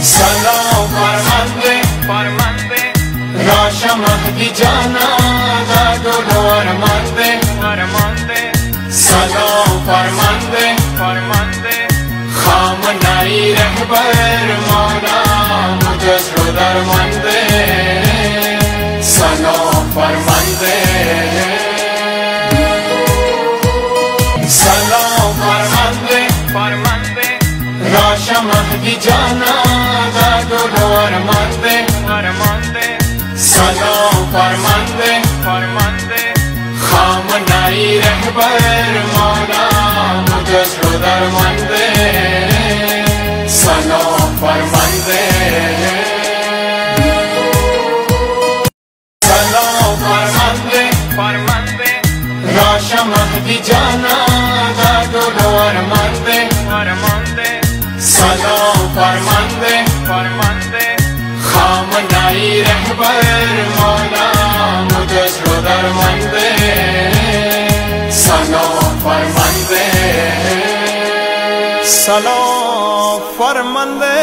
सलाम फरमांदे राशा महदी जाना दादुलो अरमांदे सलाम फरमांदे खामनाई रहबर मौला मुजस्रो दरमंदे सलाम फरमांदे राशा महदी जाना दादुलो अरमांदे सलाम फरमांदे खामनाई रहबर मौला मुजस्रो दरमंदे सलाम फरमांदे राशा महदी जाना दादुलो अरमांदे सलाम फरमांदे खामनाई रहबर मौला मुजस्रो दरमंदे सलाम फरमांदे